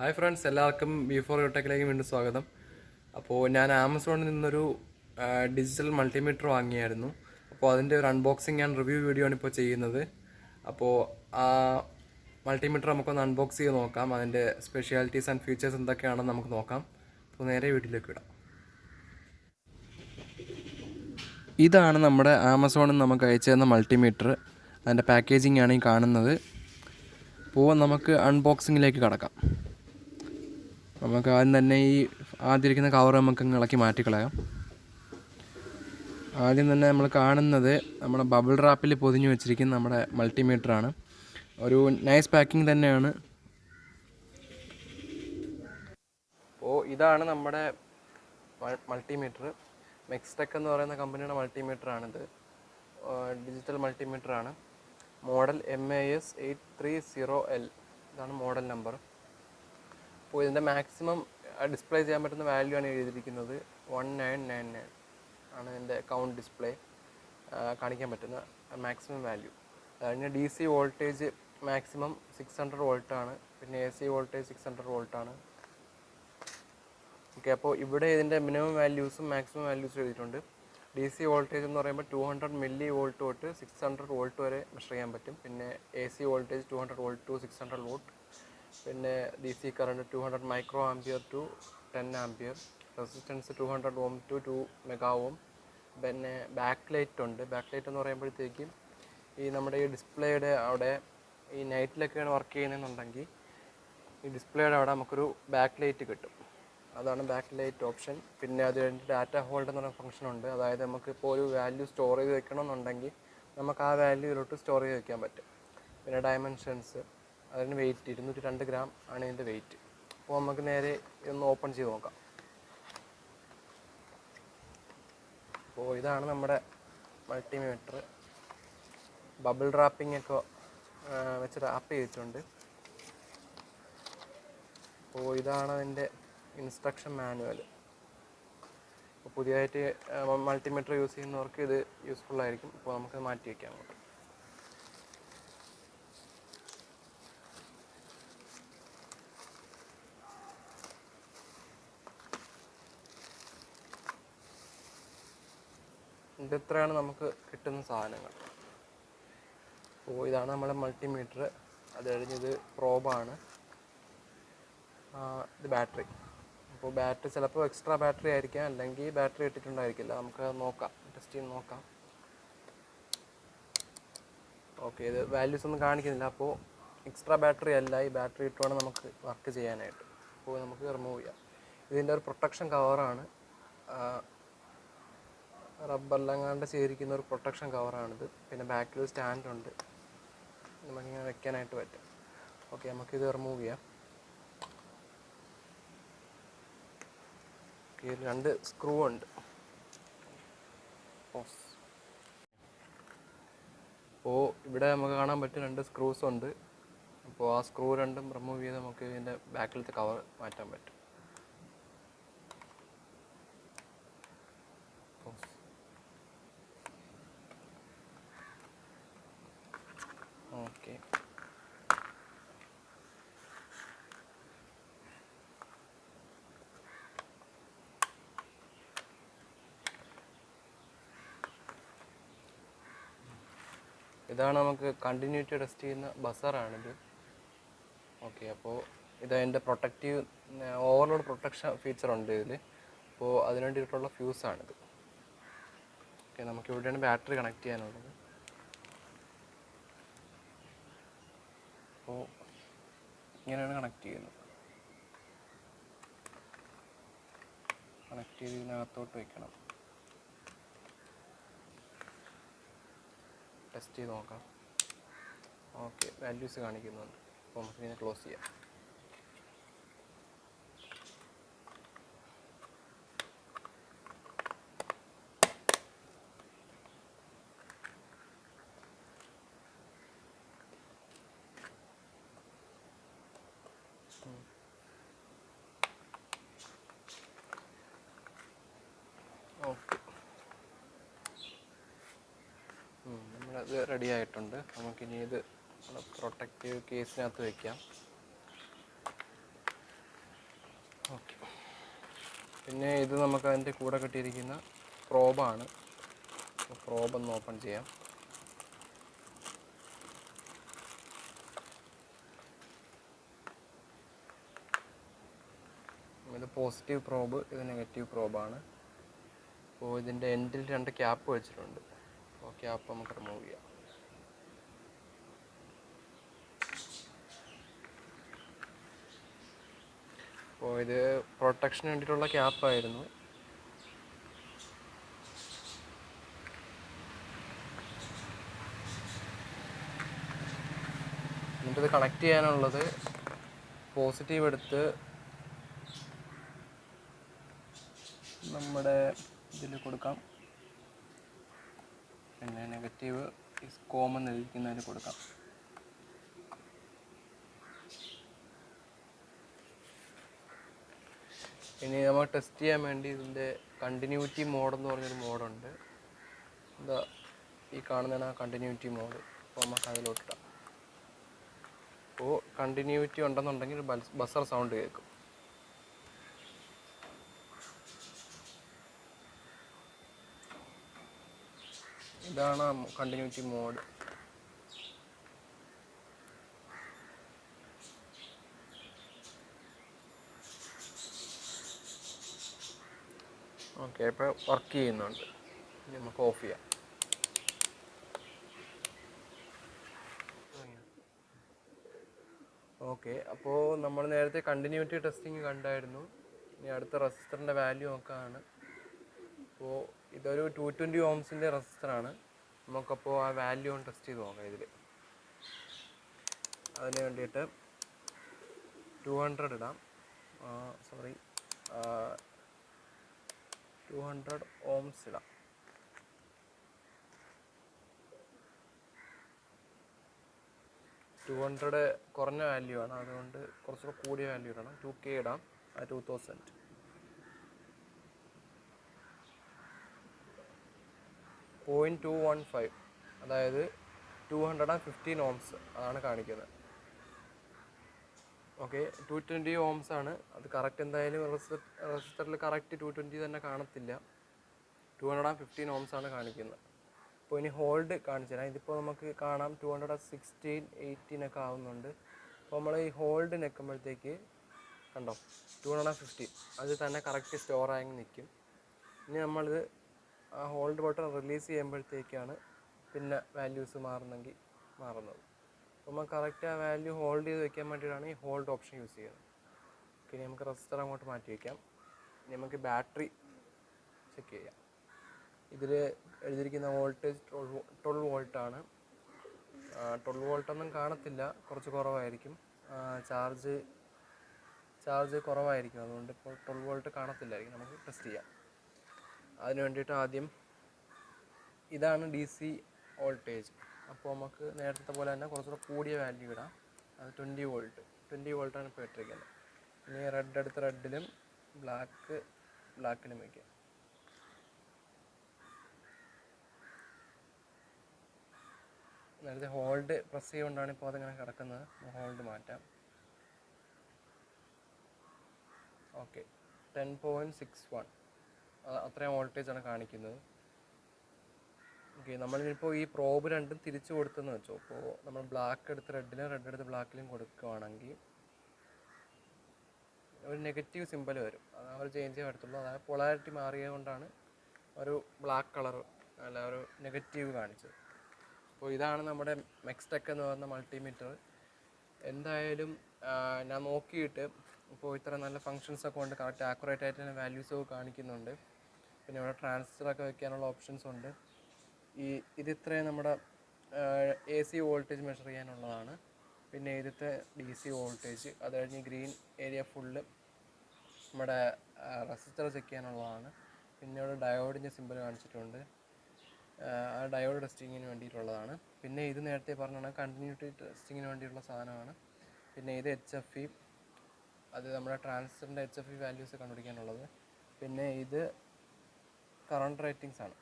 Hi friends, എല്ലാവർക്കും ബി4 ടെക്കിലേക്ക് വീണ്ടും സ്വാഗതം. അപ്പോൾ ഞാൻ ആമസോണിൽ നിന്നൊരു ഡിജിറ്റൽ മൾട്ടിമീറ്റർ വാങ്ങിയായിരുന്നു. അപ്പോൾ അതിൻ്റെ ഒരു അൺബോക്സിങ് ആൻഡ് റിവ്യൂ വീഡിയോ ആണ് ഇപ്പോൾ ചെയ്യുന്നത്. അപ്പോൾ ആ മൾട്ടിമീറ്റർ നമുക്കൊന്ന് അൺബോക്സ് ചെയ്ത് നോക്കാം. അതിൻ്റെ സ്പെഷ്യാലിറ്റീസ് ആൻഡ് ഫീച്ചേഴ്സ് എന്തൊക്കെയാണെന്ന് നമുക്ക് നോക്കാം. അപ്പോൾ നേരെ വീട്ടിലേക്ക് വിടാം. ഇതാണ് നമ്മുടെ ആമസോണിൽ നമുക്ക് അയച്ചു തന്ന മൾട്ടിമീറ്റർ. അതിൻ്റെ പാക്കേജിംഗ് ആണ് ഈ കാണുന്നത്. അപ്പോൾ നമുക്ക് അൺബോക്സിങ്ങിലേക്ക് കടക്കാം. നമുക്ക് ആദ്യം തന്നെ ഈ ആദ്യം കവർ നമുക്ക് ഇളക്കി മാറ്റിക്കളയാം. ആദ്യം തന്നെ നമ്മൾ കാണുന്നത് നമ്മുടെ ബബിൾ റാപ്പിൽ പൊതിഞ്ഞു വെച്ചിരിക്കുന്ന നമ്മുടെ മൾട്ടിമീറ്ററാണ്. ഒരു നൈസ് പാക്കിംഗ് തന്നെയാണ്. അപ്പോൾ ഇതാണ് നമ്മുടെ മൾട്ടിമീറ്റർ. മെക്സ്ടെക് എന്ന് പറയുന്ന കമ്പനിയുടെ മൾട്ടിമീറ്ററാണിത്. ഡിജിറ്റൽ മൾട്ടിമീറ്ററാണ്. മോഡൽ MAS 830L ഇതാണ് മോഡൽ നമ്പർ. അപ്പോൾ ഇതിൻ്റെ മാക്സിമം ഡിസ്പ്ലേ ചെയ്യാൻ പറ്റുന്ന വാല്യൂ ആണ് എഴുതിയിരിക്കുന്നത്. 1999 ആണ് ഇതിൻ്റെ കൗണ്ട് ഡിസ്പ്ലേ കാണിക്കാൻ പറ്റുന്ന മാക്സിമം വാല്യൂ. അതിന് DC വോൾട്ടേജ് മാക്സിമം 600 വോൾട്ടാണ്. പിന്നെ AC വോൾട്ടേജ് 600 വോൾട്ടാണ്. ഓക്കെ, അപ്പോൾ ഇവിടെ ഇതിൻ്റെ മിനിമം വാല്യൂസും മാക്സിമം വാല്യൂസും എഴുതിയിട്ടുണ്ട്. DC വോൾട്ടേജ് എന്ന് പറയുമ്പോൾ 200 മില്ലി വോൾട്ട് തൊട്ട് 600 വോൾട്ട് വരെ മെഷർ ചെയ്യാൻ പറ്റും. പിന്നെ AC voltage 200 volt to 600 volt. പിന്നെ DC current 200 micro ampere to 10 ampere. Resistance 200 ohm to 2 mega ohm. പിന്നെ ബാക്ക് ലൈറ്റ് ഉണ്ട്. ബാക്ക് ലൈറ്റ് എന്ന് പറയുമ്പോഴത്തേക്കും ഈ നമ്മുടെ ഈ ഡിസ്പ്ലേയുടെ അവിടെ ഈ നൈറ്റിലൊക്കെയാണ് വർക്ക് ചെയ്യുന്നതെന്നുണ്ടെങ്കിൽ ഈ ഡിസ്പ്ലേയുടെ അവിടെ നമുക്കൊരു ബാക്ക് ലൈറ്റ് കിട്ടും. അതാണ് ബാക്ക് ലൈറ്റ് ഓപ്ഷൻ. പിന്നെ അത് കഴിഞ്ഞിട്ട് ഡാറ്റ ഹോൾഡ് എന്ന് പറയുന്ന ഫംഗ്ഷൻ ഉണ്ട്. അതായത് നമുക്കിപ്പോൾ ഒരു വാല്യൂ സ്റ്റോർ ചെയ്ത് വെക്കണമെന്നുണ്ടെങ്കിൽ നമുക്ക് ആ വാല്യൂയിലോട്ട് സ്റ്റോർ ചെയ്ത് വെക്കാൻ പറ്റും. പിന്നെ ഡയമെൻഷൻസ്, അതിന് വെയിറ്റ് 202 ഗ്രാം ആണ് ഇതിൻ്റെ വെയിറ്റ്. അപ്പോൾ നമുക്ക് നേരെ ഇതൊന്ന് ഓപ്പൺ ചെയ്ത് നോക്കാം. അപ്പോൾ ഇതാണ് നമ്മുടെ മൾട്ടിമീറ്റർ. ബബിൾ റാപ്പിംഗ് ഒക്കെ വെച്ച് റാപ്പ് ചെയ്തിട്ടുണ്ട്. അപ്പോൾ ഇതാണ് അതിൻ്റെ ഇൻസ്ട്രക്ഷൻ മാനുവൽ. അപ്പോൾ പുതിയതായിട്ട് മൾട്ടിമീറ്റർ യൂസ് ചെയ്യുന്നവർക്ക് ഇത് യൂസ്ഫുള്ളായിരിക്കും. അപ്പോൾ നമുക്ക് മാറ്റി വയ്ക്കാം അങ്ങോട്ട്. ഇതെത്രയാണ് നമുക്ക് കിട്ടുന്ന സാധനങ്ങൾ. അപ്പോൾ ഇതാണ് നമ്മുടെ മൾട്ടിമീറ്റർ. അത് കഴിഞ്ഞത് പ്രോബാണ്. ഇത് ബാറ്ററി. അപ്പോൾ ബാറ്ററി ചിലപ്പോൾ എക്സ്ട്രാ ബാറ്ററി ആയിരിക്കാം, അല്ലെങ്കിൽ ബാറ്ററി ഇട്ടിട്ടുണ്ടായിരിക്കില്ല. നമുക്ക് നോക്കാം, ടെസ്റ്റ് ചെയ്ത് നോക്കാം. ഓക്കെ, ഇത് വാല്യൂസ് ഒന്നും കാണിക്കുന്നില്ല. അപ്പോൾ എക്സ്ട്രാ ബാറ്ററി അല്ല, ഈ ബാറ്ററി ഇട്ടുവേണം നമുക്ക് വർക്ക് ചെയ്യാനായിട്ട്. അപ്പോൾ നമുക്ക് റിമൂവ് ചെയ്യാം. ഇതിൻ്റെ ഒരു പ്രൊട്ടക്ഷൻ കവറാണ്. റബ്ബറിലെങ്ങാണ്ട് ചെയ്തിരിക്കുന്ന ഒരു പ്രൊട്ടക്ഷൻ കവറാണിത്. പിന്നെ ബാക്കിൽ സ്റ്റാൻഡുണ്ട്, നമുക്കിങ്ങനെ വെക്കാനായിട്ട് പറ്റും. ഓക്കെ, നമുക്കിത് റിമൂവ് ചെയ്യാം. ഓക്കെ, 2 സ്ക്രൂ ഉണ്ട്. അപ്പോൾ ഇവിടെ നമുക്ക് കാണാൻ പറ്റും 2 സ്ക്രൂസ് ഉണ്ട്. അപ്പോൾ ആ സ്ക്രൂ രണ്ടും റിമൂവ് ചെയ്ത് നമുക്ക് ഇതിൻ്റെ ബാക്കിലത്തെ കവർ മാറ്റാൻ പറ്റും. ഓക്കെ, ഇതാണ് നമുക്ക് കണ്ടിന്യൂറ്റി ടെസ്റ്റ് ചെയ്യുന്ന ബസറാണിത്. ഓക്കെ, അപ്പോൾ ഇതതിൻ്റെ പ്രൊട്ടക്റ്റീവ് ഓവർലോഡ് പ്രൊട്ടക്ഷൻ ഫീച്ചർ ഉണ്ട് ഇതിൽ. അപ്പോൾ അതിന് വേണ്ടിയിട്ടുള്ള ഫ്യൂസാണിത്. ഓക്കെ, നമുക്കിവിടെയാണ് ബാറ്ററി കണക്ട് ചെയ്യാനുള്ളത്. അപ്പോൾ ഇങ്ങനെയാണ് കണക്ട് ചെയ്യുന്നത്. കണക്ട് ചെയ്ത് ഇതിനകത്തോട്ട് വയ്ക്കണം. ടെസ്റ്റ് ചെയ്ത് നോക്കാം. ഓക്കെ, വാല്യൂസ് കാണിക്കുന്നുണ്ട്. അപ്പോൾ നമുക്ക് ഇതിനെ ക്ലോസ് ചെയ്യാം. ഓക്കെ, നമ്മളത് റെഡി ആയിട്ടുണ്ട്. നമുക്കിനി ഇത് പ്രൊട്ടക്റ്റീവ് കേസിനകത്ത് വയ്ക്കാം. ഓക്കെ, പിന്നെ ഇത് നമുക്ക് അതിൻ്റെ കൂടെ കിട്ടിയിരിക്കുന്ന പ്രോബാണ്. പ്രോബ് ഒന്ന് ഓപ്പൺ ചെയ്യാം. ഇത് പോസിറ്റീവ് പ്രോബ്, ഇത് നെഗറ്റീവ് പ്രോബാണ്. അപ്പോൾ ഇതിൻ്റെ എൻഡിൽ 2 ക്യാപ്പ് വെച്ചിട്ടുണ്ട്. അപ്പോൾ ക്യാപ്പ് നമുക്ക് റിമൂവ് ചെയ്യാം. അപ്പോൾ ഇത് പ്രൊട്ടക്ഷന് വേണ്ടിയിട്ടുള്ള ക്യാപ്പായിരുന്നു. എന്നിട്ടിത് കണക്ട് ചെയ്യാനുള്ളത് പോസിറ്റീവ് എടുത്ത് നമ്മുടെ ഇതിൽ കൊടുക്കാം, പിന്നെ നെഗറ്റീവ് ഇസ് കോമൺ ഇരിക്കുന്നതിൽ കൊടുക്കാം. ഇനി നമ്മൾ ടെസ്റ്റ് ചെയ്യാൻ വേണ്ടി ഇതിൻ്റെ കണ്ടിന്യൂറ്റി മോഡെന്ന് പറഞ്ഞൊരു മോഡുണ്ട്. എന്താ ഈ കാണുന്നതാണ് ആ കണ്ടിന്യൂറ്റി മോഡ്. അപ്പോൾ നമുക്ക് അതിലോട്ടിടാം. അപ്പോൾ കണ്ടിന്യൂറ്റി ഉണ്ടെന്നുണ്ടെങ്കിൽ ബസർ സൗണ്ട് കേൾക്കും. ഇതാണ് കണ്ടിന്യൂറ്റി മോഡ്. ഓക്കെ, ഇപ്പോൾ വർക്ക് ചെയ്യുന്നുണ്ട്. ഇനി നമുക്ക് ഓഫ് ചെയ്യാം. ഓക്കെ, അപ്പോൾ നമ്മൾ നേരത്തെ കണ്ടിന്യൂറ്റി ടെസ്റ്റിംഗ് കണ്ടായിരുന്നു. ഇനി അടുത്ത റെസിസ്റ്ററിൻ്റെ വാല്യൂ നോക്കാനാണ്. അപ്പോൾ ഇതൊരു 220 ഓംസിൻ്റെ റെസിസ്റ്ററാണ്. നമുക്കപ്പോൾ ആ വാല്യൂ ഒന്ന് ടെസ്റ്റ് ചെയ്ത് നോക്കാം ഇതിൽ. അതിന് വേണ്ടിയിട്ട് 200 ഇടാം. 200 ഓംസ് ഇടാം. ടു 200 കുറഞ്ഞ വാല്യൂ ആണ്, അതുകൊണ്ട് കുറച്ചുകൂടെ കൂടിയ വാല്യൂ ഇടണം. 2K ഇടാം. 2000. 0.215, അതായത് 215 ഓംസ് അതാണ് കാണിക്കുന്നത്. ഓക്കെ, 220 ഓംസ് ആണ്. അത് കറക്റ്റ് എന്തായാലും റെസിസ്റ്ററിൽ കറക്റ്റ് 220 തന്നെ കാണത്തില്ല. 215 ഓംസ് ആണ് കാണിക്കുന്നത്. അപ്പോൾ ഇനി ഹോൾഡ് കാണിച്ചു തരാം. ഇതിപ്പോൾ നമുക്ക് കാണാം 216, 18 ഒക്കെ ആവുന്നുണ്ട്. അപ്പോൾ നമ്മൾ ഈ ഹോൾഡ് നിൽക്കുമ്പോഴത്തേക്ക് കണ്ടോ 215 അത് തന്നെ കറക്റ്റ് സ്റ്റോർ ആയി നിൽക്കും. ഇനി നമ്മളിത് ആ ഹോൾഡ് ബട്ടൺ റിലീസ് ചെയ്യുമ്പോഴത്തേക്കാണ് പിന്നെ വാല്യൂസ് മാറുന്നത്. അപ്പോൾ നമുക്ക് കറക്റ്റ് ആ വാല്യൂ ഹോൾഡ് ചെയ്ത് വെക്കാൻ വേണ്ടിയിട്ടാണ് ഈ ഹോൾഡ് ഓപ്ഷൻ യൂസ് ചെയ്യുന്നത്. ഇനി നമുക്ക് റെസിസ്റ്റർ അങ്ങോട്ട് മാറ്റി വയ്ക്കാം. ഇനി നമുക്ക് ബാറ്ററി ചെക്ക് ചെയ്യാം. ഇതിൽ എഴുതിയിരിക്കുന്ന വോൾട്ടേജ് 12 വോൾട്ടാണ്. 12 വോൾട്ടൊന്നും കാണത്തില്ല, കുറച്ച് കുറവായിരിക്കും. ചാർജ് കുറവായിരിക്കും, അതുകൊണ്ട് ഇപ്പോൾ 12 വോൾട്ട് കാണത്തില്ലായിരിക്കും. നമുക്ക് ടെസ്റ്റ് ചെയ്യാം. അതിന് വേണ്ടിയിട്ട് ആദ്യം ഇതാണ് DC വോൾട്ടേജ്. അപ്പോൾ നമുക്ക് നേരത്തെ പോലെ തന്നെ കുറച്ചുകൂടെ കൂടിയ വാല്യൂ ഇടാം. അത് 20 വോൾട്ടാണ് ഇപ്പോൾ ഇട്ടിരിക്കുന്നത്. ഇനി റെഡ് എടുത്ത് റെഡിലും ബ്ലാക്കിലും വയ്ക്കാം. നേരത്തെ ഹോൾഡ് പ്രസ് ചെയ്തുകൊണ്ടാണ് ഇപ്പോൾ അതിങ്ങനെ കിടക്കുന്നത്. ഹോൾഡ് മാറ്റാം. ഓക്കെ, 10.61 അത്രയും വോൾട്ടേജാണ് കാണിക്കുന്നത്. ഓക്കെ, നമ്മളിപ്പോൾ ഈ പ്രോബ് രണ്ടും തിരിച്ചു കൊടുത്തെന്ന് വെച്ചോ. അപ്പോൾ നമ്മൾ ബ്ലാക്ക് എടുത്ത് റെഡിലും റെഡ് എടുത്ത് ബ്ലാക്കിലും കൊടുക്കുകയാണെങ്കിൽ ഒരു നെഗറ്റീവ് സിമ്പൽ വരും. അത് അവർ ചേഞ്ച് ചെയ്യാൻ പറ്റത്തുള്ളൂ. അതായത് പൊളാരിറ്റി മാറിയത് കൊണ്ടാണ് ഒരു ബ്ലാക്ക് കളർ അല്ല ഒരു നെഗറ്റീവ് കാണിച്ചത്. അപ്പോൾ ഇതാണ് നമ്മുടെ മെക്സ്റ്റെക് എന്ന് പറയുന്ന മൾട്ടിമീറ്റർ. എന്തായാലും ഞാൻ നോക്കിയിട്ട് ഇപ്പോൾ ഇത്ര നല്ല ഫങ്ഷൻസൊക്കെ ഉണ്ട്. കറക്റ്റ് ആക്യുറേറ്റ് ആയിട്ട് തന്നെ വാല്യൂസൊക്കെ കാണിക്കുന്നുണ്ട്. പിന്നെ ഇവിടെ ട്രാൻസിസ്റ്ററൊക്കെ വെക്കാനുള്ള ഓപ്ഷൻസ് ഉണ്ട്. ഇതിത്രയും നമ്മുടെ AC വോൾട്ടേജ് മെഷർ ചെയ്യാനുള്ളതാണ്. പിന്നെ ഇതിലത്തെ DC വോൾട്ടേജ്, അത് കഴിഞ്ഞ് ഗ്രീൻ ഏരിയ ഫുള്ള് നമ്മുടെ റെസിസ്റ്റർ ചെക്ക് ചെയ്യാനുള്ളതാണ്. പിന്നെ ഇവിടെ ഡയോഡിൻ്റെ സിമ്പിൾ കാണിച്ചിട്ടുണ്ട്. ആ ഡയോഡ് ടെസ്റ്റിങ്ങിന് വേണ്ടിയിട്ടുള്ളതാണ്. പിന്നെ ഇത് നേരത്തെ പറഞ്ഞാണ് കണ്ടിന്യൂറ്റി ടെസ്റ്റിങ്ങിന് വേണ്ടിയിട്ടുള്ള സാധനമാണ്. പിന്നെ ഇത് HFE, അത് നമ്മുടെ ട്രാൻസിസ്റ്ററിൻ്റെ HFE വാല്യൂസ് കണ്ടുപിടിക്കാനുള്ളത്. പിന്നെ ഇത് കറണ്ട് റേറ്റിങ്സ് ആണ്.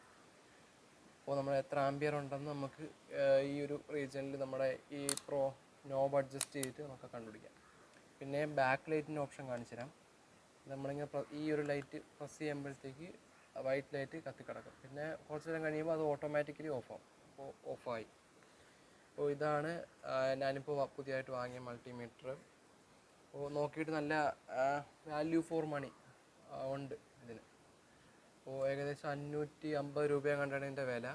അപ്പോൾ നമ്മൾ എത്ര ആംബിയർ ഉണ്ടെന്ന് നമുക്ക് ഈ ഒരു റീജിയനിൽ നമ്മുടെ ഈ നോബ് അഡ്ജസ്റ്റ് ചെയ്തിട്ട് നമുക്ക് കണ്ടുപിടിക്കാം. പിന്നെ ബാക്ക് ലൈറ്റിൻ്റെ ഓപ്ഷൻ കാണിച്ചു തരാം. നമ്മളിങ്ങനെ ഈ ഒരു ലൈറ്റ് പ്രസ് ചെയ്യുമ്പോഴത്തേക്ക് വൈറ്റ് ലൈറ്റ് കത്തിക്കിടക്കും. പിന്നെ കുറച്ച് നേരം കഴിയുമ്പോൾ അത് ഓട്ടോമാറ്റിക്കലി ഓഫാവും. അപ്പോൾ ഓഫായി. അപ്പോൾ ഇതാണ് ഞാനിപ്പോൾ പുതിയതായിട്ട് വാങ്ങിയ മൾട്ടിമീറ്റർ. അപ്പോൾ നോക്കിയിട്ട് നല്ല വാല്യൂ ഫോർ മണി ഉണ്ട് ഇതിന്. അപ്പോൾ ഏകദേശം 550 രൂപയും കണ്ടാണ് ഇതിൻ്റെ വില.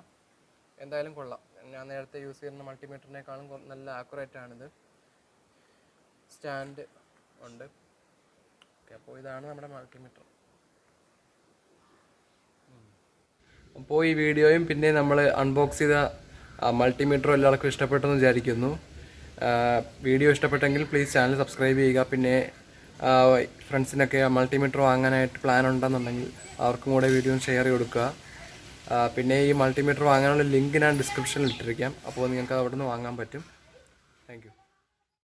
എന്തായാലും കൊള്ളാം. ഞാൻ നേരത്തെ യൂസ് ചെയ്യുന്ന മൾട്ടിമീറ്ററിനേക്കാളും നല്ല ആക്യുറേറ്റ് ആണിത്. സ്റ്റാൻഡ് ഉണ്ട്. ഓക്കെ, അപ്പോൾ ഇതാണ് നമ്മുടെ മൾട്ടിമീറ്റർ. അപ്പോൾ ഈ വീഡിയോയും പിന്നെ നമ്മൾ അൺബോക്സ് ചെയ്ത മൾട്ടിമീറ്ററും എല്ലാവർക്കും ഇഷ്ടപ്പെട്ടെന്ന് വിചാരിക്കുന്നു. വീഡിയോ ഇഷ്ടപ്പെട്ടെങ്കിൽ പ്ലീസ് ചാനൽ സബ്സ്ക്രൈബ് ചെയ്യുക. പിന്നെ ഫ്രണ്ട്സിനൊക്കെ മൾട്ടിമീറ്റർ വാങ്ങാനായിട്ട് പ്ലാൻ ഉണ്ടെന്നുണ്ടെങ്കിൽ അവർക്കും കൂടെ വീഡിയോ ഷെയർ ചെയ്ത് കൊടുക്കുക. പിന്നെ ഈ മൾട്ടിമീറ്റർ വാങ്ങാനുള്ള ലിങ്ക് ഞാൻ ഡിസ്ക്രിപ്ഷനിൽ ഇട്ടിരിക്കാം. അപ്പോൾ നിങ്ങൾക്ക് അവിടെ നിന്ന് വാങ്ങാൻ പറ്റും. Thank you.